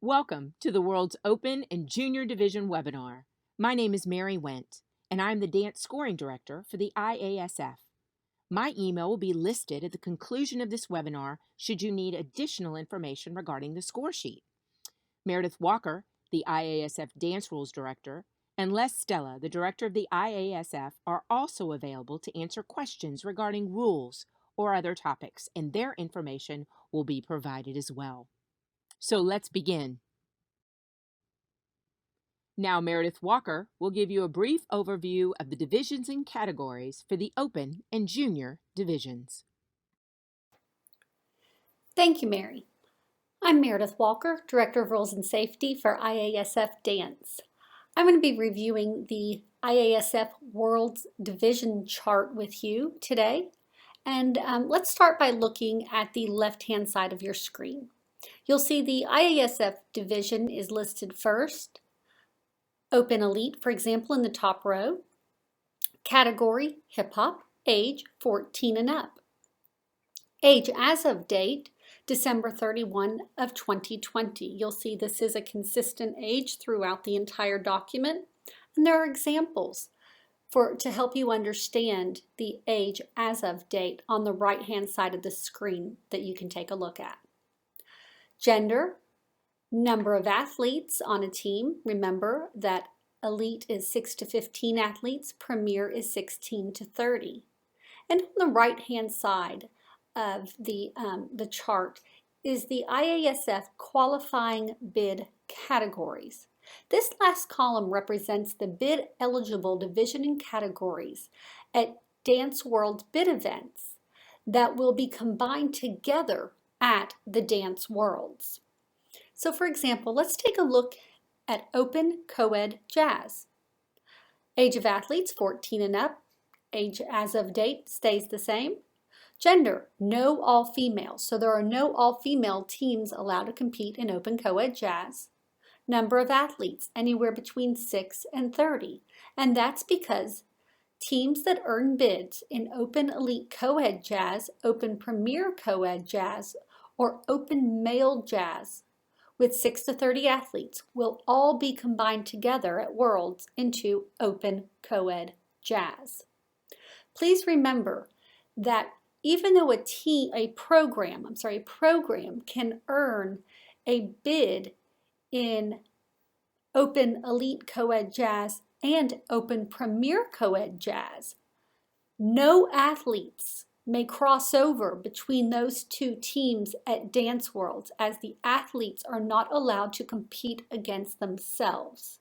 Welcome to the World's Open and Junior Division webinar. My name is Mary Wendt, and I'm the Dance Scoring Director for the IASF. My email will be listed at the conclusion of this webinar should you need additional information regarding the score sheet. Meredith Walker, the IASF Dance Rules Director, and Les Stella, the Director of the IASF, are also available to answer questions regarding rules or other topics, and their information will be provided as well. So let's begin. Now Meredith Walker will give you a brief overview of the divisions and categories for the Open and Junior divisions. Thank you, Mary. I'm Meredith Walker, Director of Rules and Safety for IASF Dance. I'm going to be reviewing the IASF World's Division chart with you today. And let's start by looking at the left-hand side of your screen. You'll see the IASF division is listed first. Open Elite, for example, in the top row. Category, Hip Hop, age 14 and up. Age as of date, December 31 of 2020. You'll see this is a consistent age throughout the entire document, and there are examples to help you understand the age as of date on the right-hand side of the screen that you can take a look at. Gender, number of athletes on a team. Remember that Elite is 6 to 15 athletes, Premier is 16 to 30. And on the right-hand side of the chart is the IASF qualifying bid categories. This last column represents the bid eligible division and categories at Dance World's bid events that will be combined together at the Dance Worlds. So for example, let's take a look at Open Co-ed Jazz. Age of athletes 14 and up. Age as of date stays the same. Gender, no all-female, so there are no all-female teams allowed to compete in Open Co-ed Jazz. Number of athletes, anywhere between 6 and 30, and that's because teams that earn bids in Open Elite Co-ed Jazz, Open Premier Co-ed Jazz, or Open Male Jazz with 6 to 30 athletes will all be combined together at Worlds into Open Co-ed Jazz. Please remember that even though a program can earn a bid in Open Elite Co-ed Jazz and Open Premier Co-ed Jazz, no athletes may cross over between those two teams at Dance Worlds, as the athletes are not allowed to compete against themselves.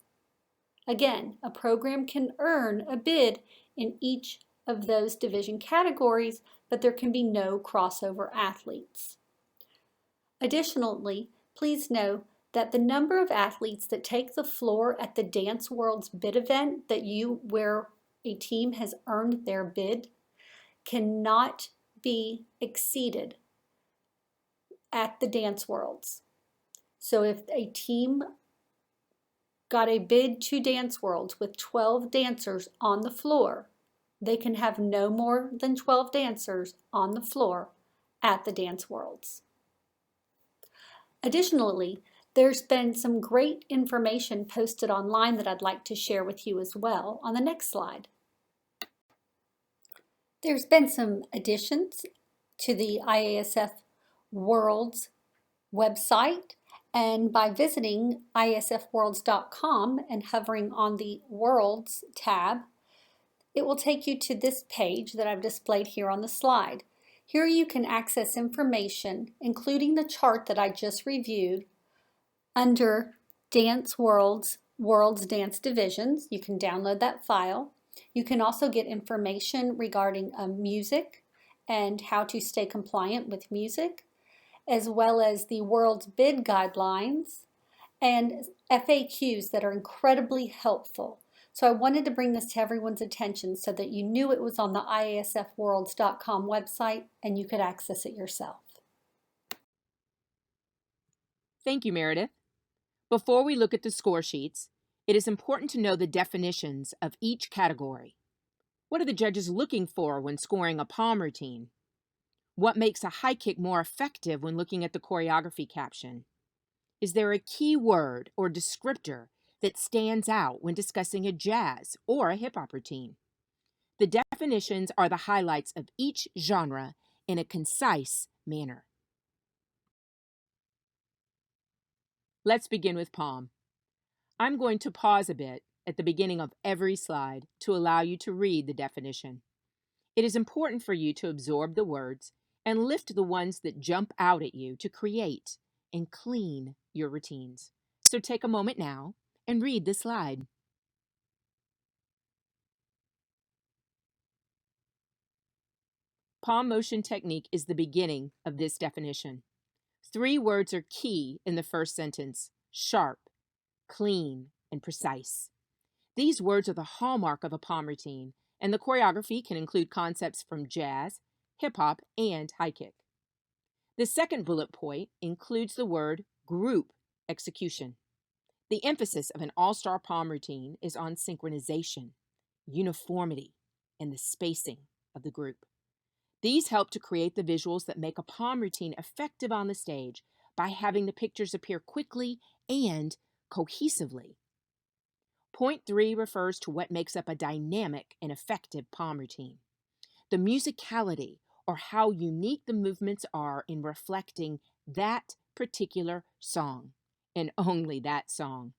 Again, a program can earn a bid in each of those division categories, but there can be no crossover athletes. Additionally, please know that the number of athletes that take the floor at the Dance World's bid event where a team has earned their bid cannot be exceeded at the Dance Worlds. So if a team got a bid to Dance Worlds with 12 dancers on the floor, they can have no more than 12 dancers on the floor at the Dance Worlds. Additionally, there's been some great information posted online that I'd like to share with you as well on the next slide. There's been some additions to the IASF Worlds website, and by visiting IASFworlds.com and hovering on the Worlds tab, it will take you to this page that I've displayed here on the slide. Here you can access information, including the chart that I just reviewed, under Dance World's Dance Divisions. You can download that file. You can also get information regarding music and how to stay compliant with music, as well as the World's Bid Guidelines and FAQs that are incredibly helpful. So I wanted to bring this to everyone's attention so that you knew it was on the IASFworlds.com website and you could access it yourself. Thank you, Meredith. Before we look at the score sheets, it is important to know the definitions of each category. What are the judges looking for when scoring a palm routine? What makes a high kick more effective when looking at the choreography caption? Is there a key word or descriptor that stands out when discussing a jazz or a hip hop routine? The definitions are the highlights of each genre in a concise manner. Let's begin with palm. I'm going to pause a bit at the beginning of every slide to allow you to read the definition. It is important for you to absorb the words and lift the ones that jump out at you to create and clean your routines. So take a moment now and read the slide. Palm motion technique is the beginning of this definition. 3 words are key in the first sentence: sharp, clean, and precise. These words are the hallmark of a palm routine, and the choreography can include concepts from jazz, hip hop, and high kick. The second bullet point includes the word group execution. The emphasis of an all-star palm routine is on synchronization, uniformity, and the spacing of the group. These help to create the visuals that make a palm routine effective on the stage by having the pictures appear quickly and cohesively. Point 3 refers to what makes up a dynamic and effective palm routine. The musicality, or how unique the movements are in reflecting that particular song, and only that song.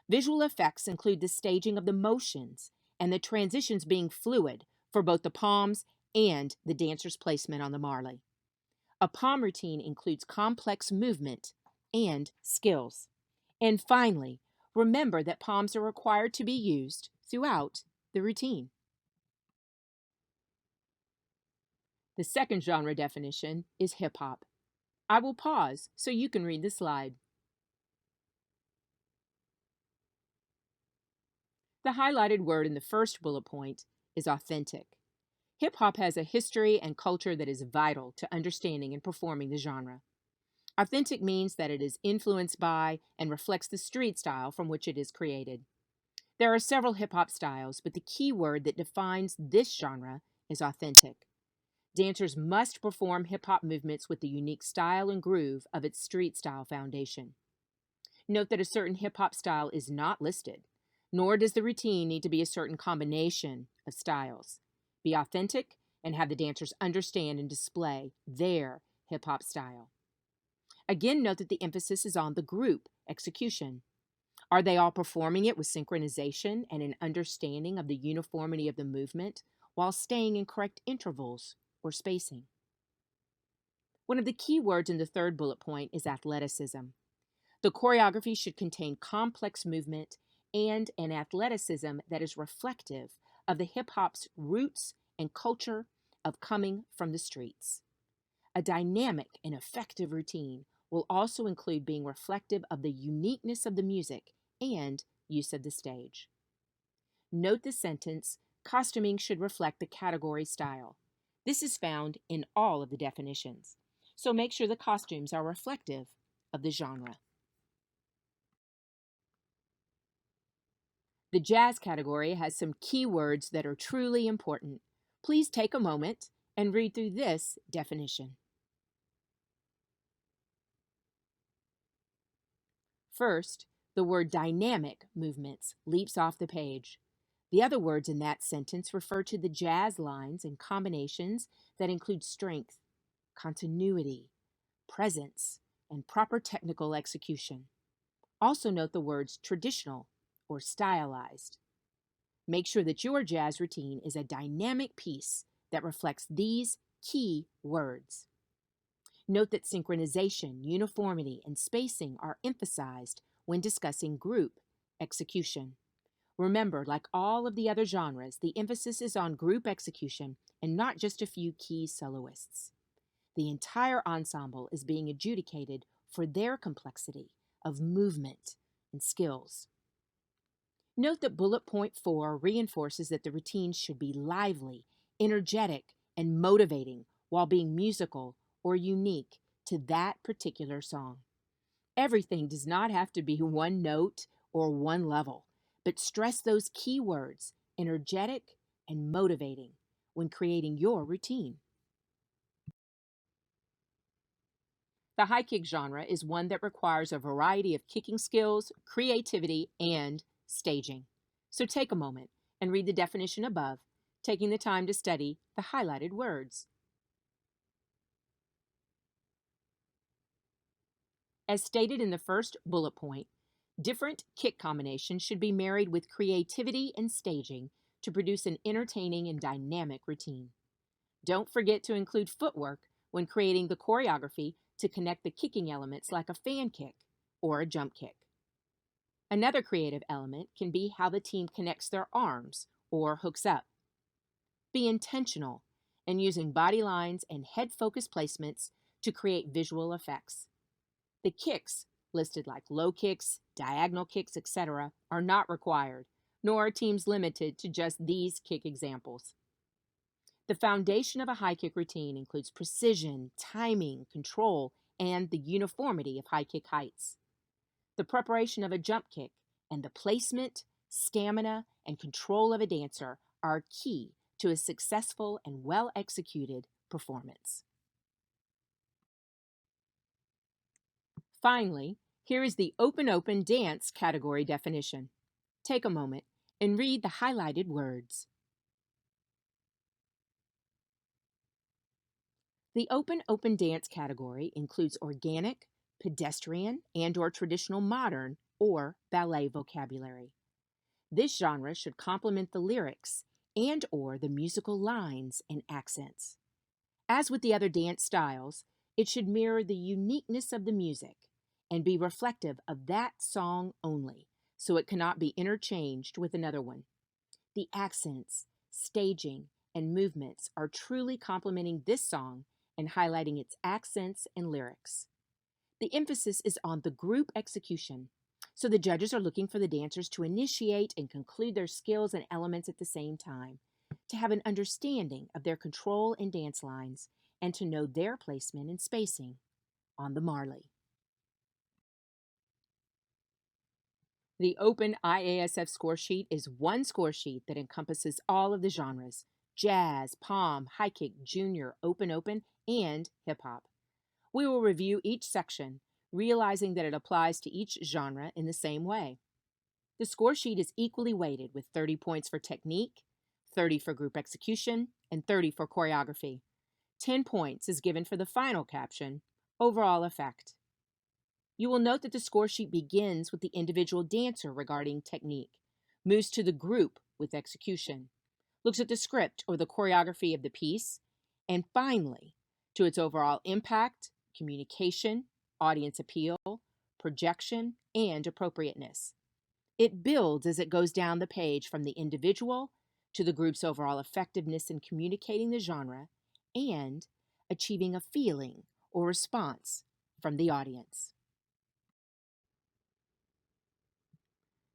Visual effects include the staging of the motions and the transitions being fluid for both the palms and the dancer's placement on the marley. A palm routine includes complex movement and skills. And finally, remember that palms are required to be used throughout the routine. The second genre definition is hip hop. I will pause so you can read the slide. The highlighted word in the first bullet point is authentic. Hip hop has a history and culture that is vital to understanding and performing the genre. Authentic means that it is influenced by and reflects the street style from which it is created. There are several hip hop styles, but the key word that defines this genre is authentic. Dancers must perform hip hop movements with the unique style and groove of its street style foundation. Note that a certain hip hop style is not listed, nor does the routine need to be a certain combination of styles. Be authentic and have the dancers understand and display their hip hop style. Again, note that the emphasis is on the group execution. Are they all performing it with synchronization and an understanding of the uniformity of the movement while staying in correct intervals or spacing? One of the key words in the third bullet point is athleticism. The choreography should contain complex movement and an athleticism that is reflective of the hip hop's roots and culture of coming from the streets. A dynamic and effective routine will also include being reflective of the uniqueness of the music and use of the stage. Note the sentence, costuming should reflect the category style. This is found in all of the definitions, so make sure the costumes are reflective of the genre. The jazz category has some key words that are truly important. Please take a moment and read through this definition. First, the word dynamic movements leaps off the page. The other words in that sentence refer to the jazz lines and combinations that include strength, continuity, presence, and proper technical execution. Also note the words traditional or stylized. Make sure that your jazz routine is a dynamic piece that reflects these key words. Note that synchronization, uniformity, and spacing are emphasized when discussing group execution. Remember, like all of the other genres, the emphasis is on group execution and not just a few key soloists. The entire ensemble is being adjudicated for their complexity of movement and skills. Note that bullet point 4 reinforces that the routine should be lively, energetic, and motivating while being musical or unique to that particular song. Everything does not have to be one note or one level, but stress those key words, energetic and motivating, when creating your routine. The high kick genre is one that requires a variety of kicking skills, creativity, and staging. So take a moment and read the definition above, taking the time to study the highlighted words. As stated in the first bullet point, different kick combinations should be married with creativity and staging to produce an entertaining and dynamic routine. Don't forget to include footwork when creating the choreography to connect the kicking elements like a fan kick or a jump kick. Another creative element can be how the team connects their arms or hooks up. Be intentional in using body lines and head focus placements to create visual effects. The kicks, listed like low kicks, diagonal kicks, etc., are not required, nor are teams limited to just these kick examples. The foundation of a high kick routine includes precision, timing, control, and the uniformity of high kick heights. The preparation of a jump kick and the placement, stamina, and control of a dancer are key to a successful and well-executed performance. Finally, here is the open dance category definition. Take a moment and read the highlighted words. The open dance category includes organic, pedestrian, and/or traditional modern or ballet vocabulary. This genre should complement the lyrics and/or the musical lines and accents. As with the other dance styles, it should mirror the uniqueness of the music and be reflective of that song only, so it cannot be interchanged with another one. The accents, staging, and movements are truly complementing this song and highlighting its accents and lyrics. The emphasis is on the group execution, so the judges are looking for the dancers to initiate and conclude their skills and elements at the same time, to have an understanding of their control and dance lines, and to know their placement and spacing on the Marley. The open IASF score sheet is one score sheet that encompasses all of the genres: jazz, pom, high kick, junior, open, and hip hop. We will review each section, realizing that it applies to each genre in the same way. The score sheet is equally weighted with 30 points for technique, 30 for group execution, and 30 for choreography. 10 points is given for the final caption, overall effect. You will note that the score sheet begins with the individual dancer regarding technique, moves to the group with execution, looks at the script or the choreography of the piece, and finally, to its overall impact, communication, audience appeal, projection, and appropriateness. It builds as it goes down the page from the individual to the group's overall effectiveness in communicating the genre and achieving a feeling or response from the audience.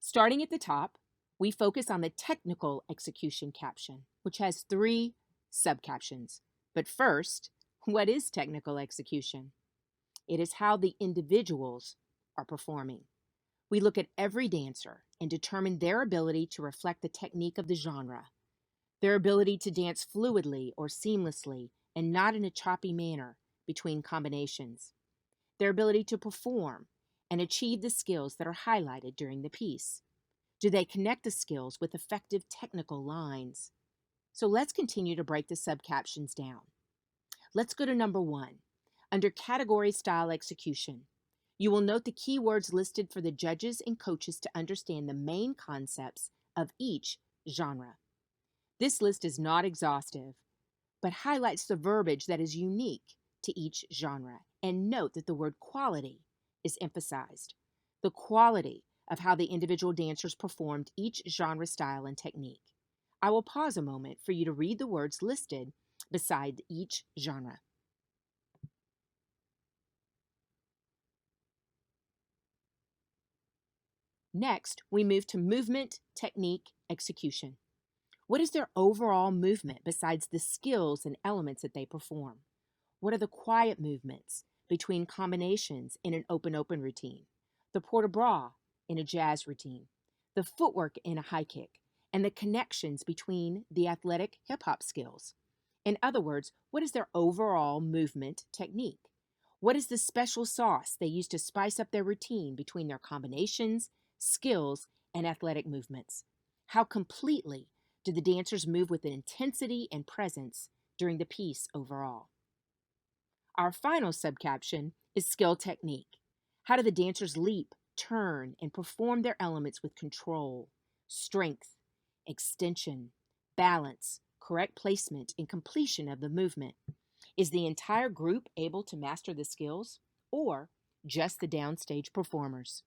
Starting at the top, we focus on the technical execution caption, which has 3 subcaptions. But first, what is technical execution? It is how the individuals are performing. We look at every dancer and determine their ability to reflect the technique of the genre, their ability to dance fluidly or seamlessly and not in a choppy manner between combinations, their ability to perform and achieve the skills that are highlighted during the piece. Do they connect the skills with effective technical lines? So let's continue to break the subcaptions down. Let's go to number 1. Under category style execution, you will note the keywords listed for the judges and coaches to understand the main concepts of each genre. This list is not exhaustive, but highlights the verbiage that is unique to each genre, and note that the word quality is emphasized. The quality of how the individual dancers performed each genre style and technique. I will pause a moment for you to read the words listed beside each genre. Next, we move to movement, technique, execution. What is their overall movement besides the skills and elements that they perform? What are the quiet movements between combinations in an open routine? The port de bras in a jazz routine, the footwork in a high kick, and the connections between the athletic hip hop skills. In other words, what is their overall movement technique? What is the special sauce they use to spice up their routine between their combinations, skills, and athletic movements? How completely do the dancers move with intensity and presence during the piece overall? Our final subcaption is skill technique. How do the dancers leap, turn, and perform their elements with control, strength, extension, balance, correct placement, and completion of the movement? Is the entire group able to master the skills, or just the downstage performers?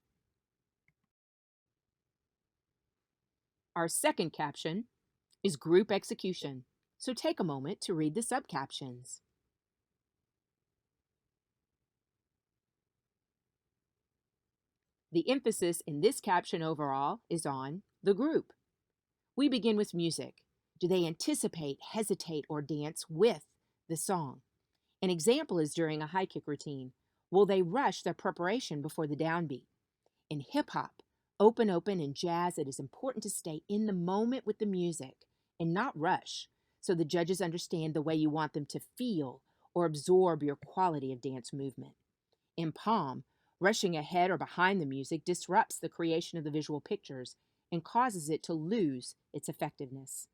Our second caption is group execution, so take a moment to read the subcaptions. The emphasis in this caption overall is on the group. We begin with music. Do they anticipate, hesitate, or dance with the song? An example is during a high kick routine. Will they rush their preparation before the downbeat? In hip hop, open, and jazz, it is important to stay in the moment with the music and not rush, so the judges understand the way you want them to feel or absorb your quality of dance movement. In palm, rushing ahead or behind the music disrupts the creation of the visual pictures and causes it to lose its effectiveness.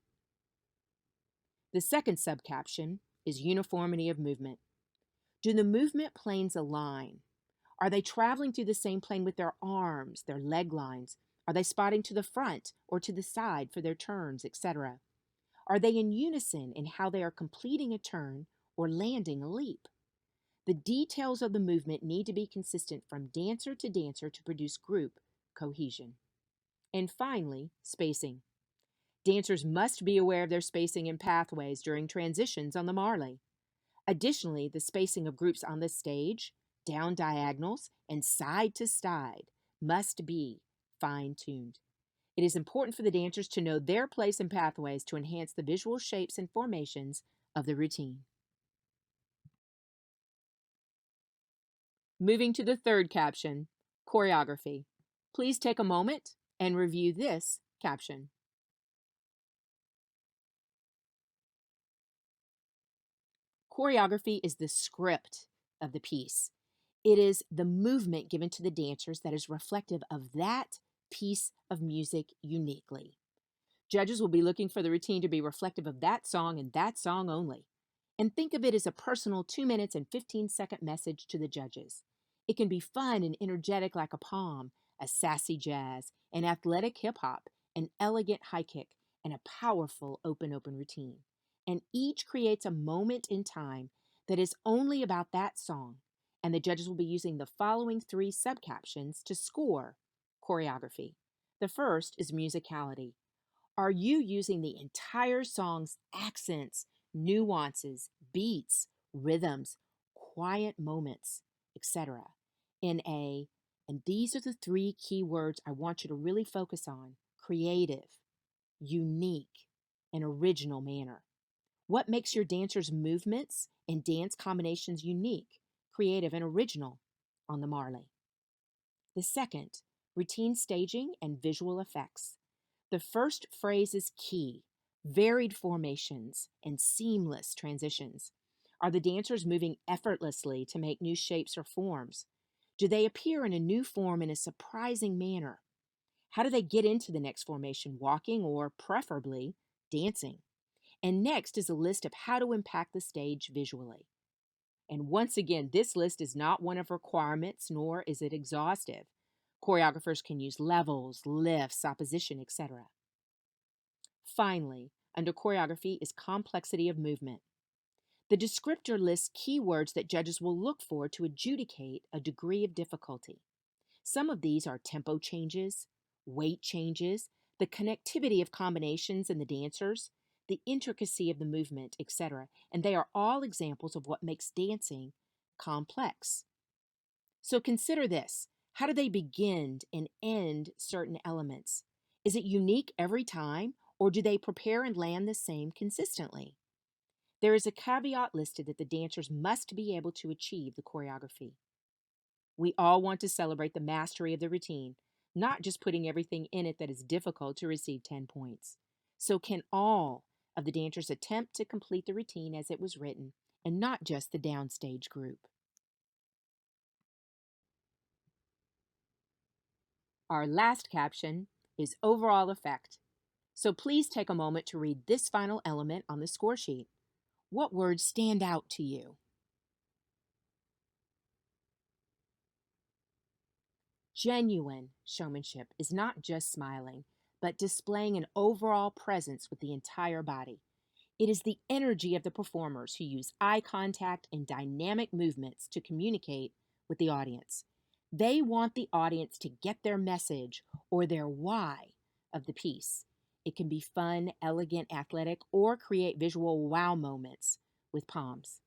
The second subcaption is uniformity of movement. Do the movement planes align? Are they traveling through the same plane with their arms, their leg lines? Are they spotting to the front or to the side for their turns, etc.? Are they in unison in how they are completing a turn or landing a leap? The details of the movement need to be consistent from dancer to dancer to produce group cohesion. And finally, spacing. Dancers must be aware of their spacing and pathways during transitions on the Marley. Additionally, the spacing of groups on the stage, down diagonals, and side to side must be fine-tuned. It is important for the dancers to know their place and pathways to enhance the visual shapes and formations of the routine. Moving to the third caption, choreography. Please take a moment and review this caption. Choreography is the script of the piece. It is the movement given to the dancers that is reflective of that piece of music uniquely. Judges will be looking for the routine to be reflective of that song and that song only. And think of it as a personal 2 minutes and 15-second message to the judges. It can be fun and energetic like a palm, a sassy jazz, an athletic hip hop, an elegant high kick, and a powerful open routine. And each creates a moment in time that is only about that song. And the judges will be using the following 3 subcaptions to score choreography. The first is musicality. Are you using the entire song's accents, nuances, beats, rhythms, quiet moments, etc. And these are the 3 key words I want you to really focus on: creative, unique, and original manner. What makes your dancers' movements and dance combinations unique, creative, and original on the Marley? The second, routine staging and visual effects. The first phrase is key: varied formations and seamless transitions. Are the dancers moving effortlessly to make new shapes or forms? Do they appear in a new form in a surprising manner? How do they get into the next formation, walking or preferably dancing? And next is a list of how to impact the stage visually. And once again, this list is not one of requirements, nor is it exhaustive. Choreographers can use levels, lifts, opposition, etc. Finally, under choreography is complexity of movement. The descriptor lists keywords that judges will look for to adjudicate a degree of difficulty. Some of these are tempo changes, weight changes, the connectivity of combinations in the dancers, the intricacy of the movement, etc. And they are all examples of what makes dancing complex. So consider this. How do they begin and end certain elements? Is it unique every time, or do they prepare and land the same consistently? There is a caveat listed that the dancers must be able to achieve the choreography. We all want to celebrate the mastery of the routine, not just putting everything in it that is difficult to receive 10 points. So can all of the dancers attempt to complete the routine as it was written, and not just the downstage group? Our last caption is overall effect. So please take a moment to read this final element on the score sheet. What words stand out to you? Genuine showmanship is not just smiling, but displaying an overall presence with the entire body. It is the energy of the performers who use eye contact and dynamic movements to communicate with the audience. They want the audience to get their message or their why of the piece. It can be fun, elegant, athletic, or create visual wow moments with palms.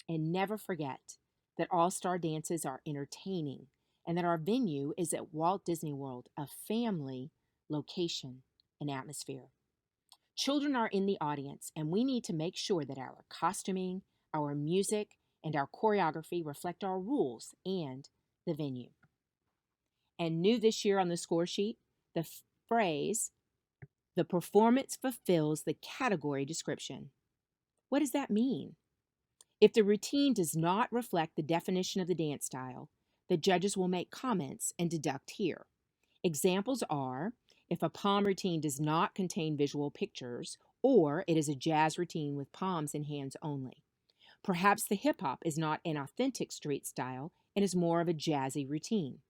And never forget that all-star dances are entertaining and that our venue is at Walt Disney World, a family location and atmosphere. Children are in the audience, and we need to make sure that our costuming, our music, and our choreography reflect our rules and the venue. And new this year on the score sheet, the phrase, "The performance fulfills the category description." What does that mean? If the routine does not reflect the definition of the dance style, the judges will make comments and deduct here. Examples are if a palm routine does not contain visual pictures, or it is a jazz routine with palms and hands only. Perhaps the hip hop is not an authentic street style and is more of a jazzy routine.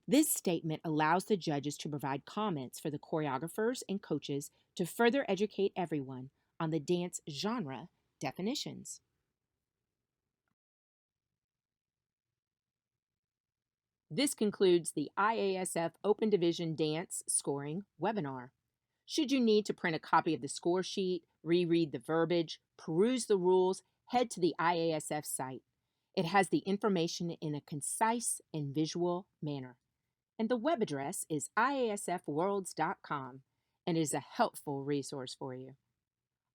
This statement allows the judges to provide comments for the choreographers and coaches to further educate everyone on the dance genre definitions. This concludes the IASF Open Division Dance Scoring webinar. Should you need to print a copy of the score sheet, reread the verbiage, peruse the rules, head to the IASF site. It has the information in a concise and visual manner. And the web address is iasfworlds.com and is a helpful resource for you.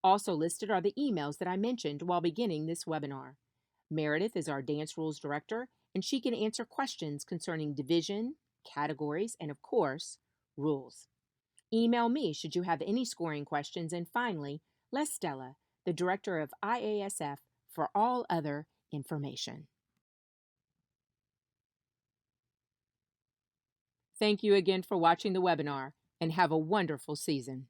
Also listed are the emails that I mentioned while beginning this webinar. Meredith is our Dance Rules Director, and she can answer questions concerning division, categories, and of course, rules. Email me should you have any scoring questions. And finally, Les Stella, the Director of IASF, for all other information. Thank you again for watching the webinar, and have a wonderful season.